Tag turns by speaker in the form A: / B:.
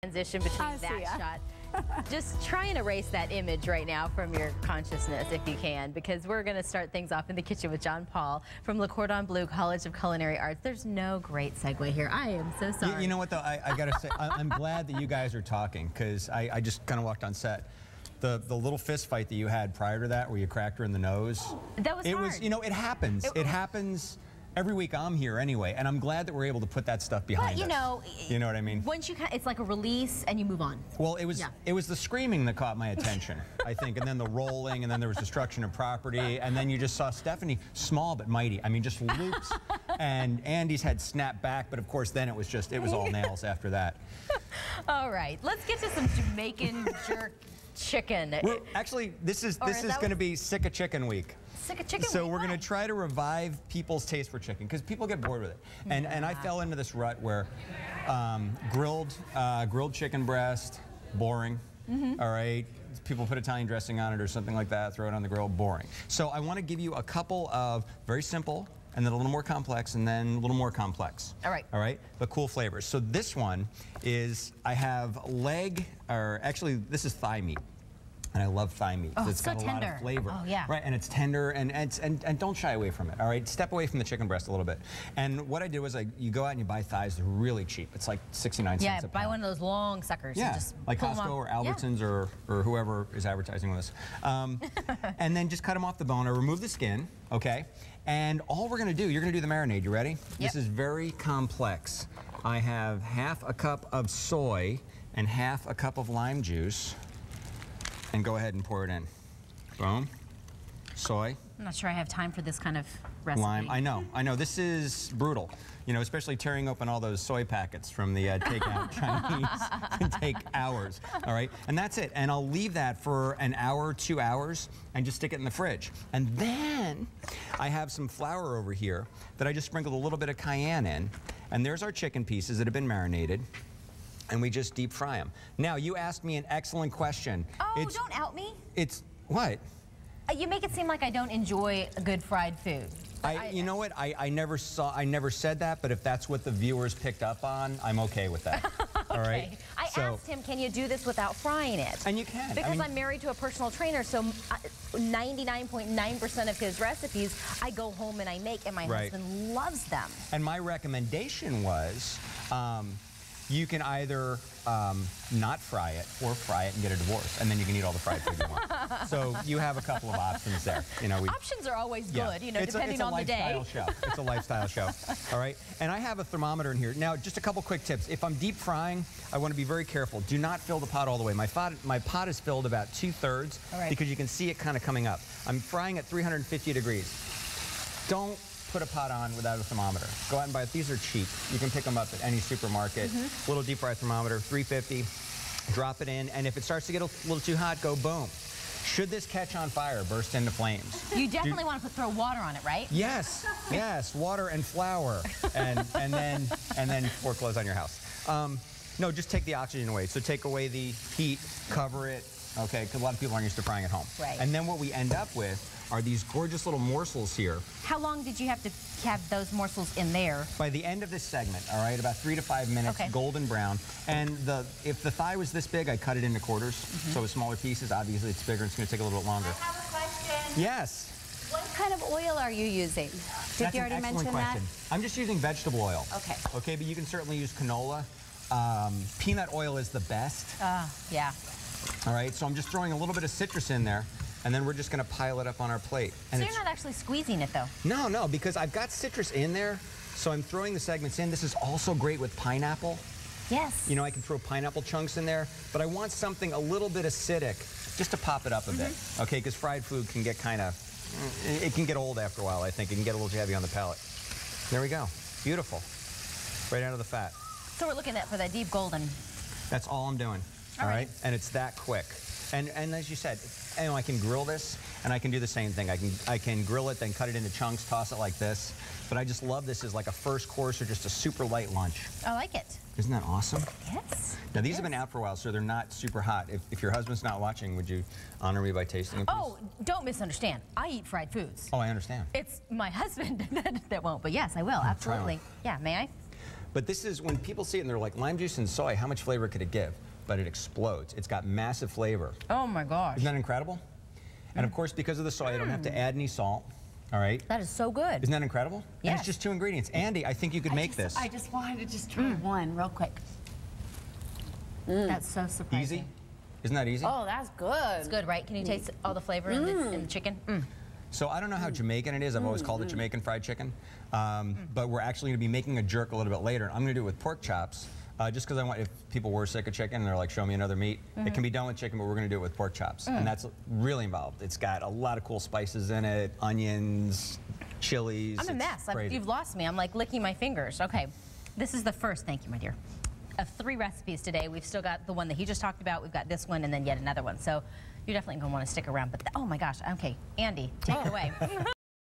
A: transition between that shot. Just try and erase that image right now from your consciousness if you can, because we're going to start things off in the kitchen with Jon-Paul from Le Cordon Bleu College of Culinary Arts. There's no great segue here. I am so sorry.
B: You know what, though? I got to say, I'm glad that you guys are talking, because I just kind of walked on set. The little fist fight that you had prior to that, where you cracked her in the nose.
A: That was hard.
B: You know, it happens. It happens every week I'm here anyway, and I'm glad that we're able to put that stuff behind us. You know what I mean?
A: Once you it's like a release and you move on.
B: Well, it was the screaming that caught my attention, I think, and then the rolling, and then there was destruction of property, and then you just saw Stephanie, small but mighty. I mean, just loops, and Andy's head snapped back, but of course then it was all nails after that.
A: All right, let's get to some Jamaican jerk chicken.
B: Actually, this is going to be Sick of Chicken Week.
A: Sick of chicken
B: So
A: week.
B: we're going to try to revive people's taste for chicken, because people get bored with it. And I fell into this rut where grilled chicken breast, boring. All right, people put Italian dressing on it or something like that, throw it on the grill, boring. So I want to give you a couple of very simple, and then a little more complex, and then a little more complex.
A: All right.
B: All right, but cool flavors. So this one is, I have leg, or actually this is thigh meat. And I love thigh meat.
A: Oh,
B: it's got a lot of flavor.
A: Oh, yeah.
B: Right, and it's tender, and don't shy away from it, all right? Step away from the chicken breast a little bit. And what I did was you go out and you buy thighs. They're really cheap. It's like 69 cents a pound.
A: Buy one of those long suckers.
B: Yeah,
A: and just
B: like
A: pull
B: Costco or Albertsons or whoever is advertising with us. And then just cut them off the bone or remove the skin, okay? And all we're gonna do, you're gonna do the marinade. You ready? Yep. This is very complex. I have half a cup of soy and half a cup of lime juice. And go ahead and pour it in. Boom. Soy.
A: I'm not sure I have time for this kind of recipe.
B: Lime. I know. This is brutal. You know, especially tearing open all those soy packets from the takeout Chinese can take hours. All right, and that's it. And I'll leave that for an hour, 2 hours, and just stick it in the fridge. And then I have some flour over here that I just sprinkled a little bit of cayenne in. And there's our chicken pieces that have been marinated. And we just deep fry them. Now, you asked me an excellent question.
A: Oh, don't out me.
B: It's, what?
A: You make it seem like I don't enjoy good fried food.
B: You know what? I never said that, but if that's what the viewers picked up on, I'm okay with that.
A: Okay.
B: All right?
A: I asked him, can you do this without frying it?
B: And you can.
A: Because I'm married to a personal trainer, so 99.9% of his recipes I go home and I make, and my husband loves them. And
B: my recommendation was, you can either not fry it or fry it and get a divorce, and then you can eat all the fried food you want. So you have a couple of options there. You know,
A: options are always good, you know, depending on the day.
B: It's a lifestyle show. All right, and I have a thermometer in here. Now, just a couple quick tips. If I'm deep frying, I want to be very careful. Do not fill the pot all the way. My pot is filled about 2/3 because you can see it kind of coming up. I'm frying at 350 degrees. Don't put a pot on without a thermometer. Go out and buy it. These are cheap. You can pick them up at any supermarket. Little deep fry thermometer, 350. Drop it in, and if it starts to get a little too hot, go boom. Should this catch on fire, burst into flames?
A: You definitely want to throw water on it, right?
B: Yes, yes, water and flour, and then pour clothes on your house. No, just take the oxygen away. So take away the heat, cover it. Okay, because a lot of people aren't used to frying at home.
A: Right.
B: And then what we end up with are these gorgeous little morsels here.
A: How long did you have to have those morsels in there?
B: By the end of this segment, all right, about 3 to 5 minutes, golden brown. And if the thigh was this big, I cut it into quarters. So with smaller pieces, obviously it's bigger, it's going to take a little bit longer.
C: I have a question.
B: Yes.
C: What kind of oil are you using? Did you already mention that?
B: I'm just using vegetable oil.
C: Okay.
B: Okay, but you can certainly use canola. Peanut oil is the best.
A: Yeah.
B: All right, so I'm just throwing a little bit of citrus in there, and then we're just going to pile it up on our plate.
A: And so you're not actually squeezing it, though?
B: No, because I've got citrus in there, so I'm throwing the segments in. This is also great with pineapple.
A: Yes.
B: You know, I can throw pineapple chunks in there, but I want something a little bit acidic just to pop it up a bit, okay? Because fried food can get it can get old after a while, I think. It can get a little too heavy on the palate. There we go. Beautiful. Right out of the fat.
A: So we're looking for that deep golden.
B: That's all I'm doing. All right, and it's that quick. And as you said, you know, I can grill this, and I can do the same thing. I can grill it, then cut it into chunks, toss it like this. But I just love this as like a first course or just a super light lunch.
A: I like it.
B: Isn't that awesome?
A: Yes.
B: Now these have been out for a while, so they're not super hot. If your husband's not watching, would you honor me by tasting them?
A: Oh, don't misunderstand. I eat fried foods.
B: Oh, I understand.
A: It's my husband that won't, but yes, I will, absolutely. Yeah, may I?
B: But this is, when people see it and they're like, lime juice and soy, how much flavor could it give? But it explodes. It's got massive flavor.
A: Oh my gosh.
B: Isn't that incredible? And of course, because of the soy, I don't have to add any salt. All right.
A: That is so good.
B: Isn't that incredible?
A: Yes.
B: And it's just 2 ingredients. Andy, I think you could make this.
C: I just wanted to just try one real quick.
A: That's so surprising.
B: Easy? Isn't that easy?
C: Oh, that's good.
A: It's good, right? Can you taste all the flavor in the chicken?
B: So I don't know how Jamaican it is. I've always called it Jamaican fried chicken. But we're actually going to be making a jerk a little bit later. I'm going to do it with pork chops. Just because I want, if people were sick of chicken and they're like, show me another meat, it can be done with chicken, but we're going to do it with pork chops. And that's really involved. It's got a lot of cool spices in it, onions, chilies.
A: I'm a mess.
B: Crazy.
A: You've lost me. I'm like licking my fingers. Okay, this is the first, thank you, my dear, of 3 recipes today. We've still got the one that he just talked about. We've got this one and then yet another one. So you're definitely going to want to stick around. But oh my gosh, okay, Andy, take it away.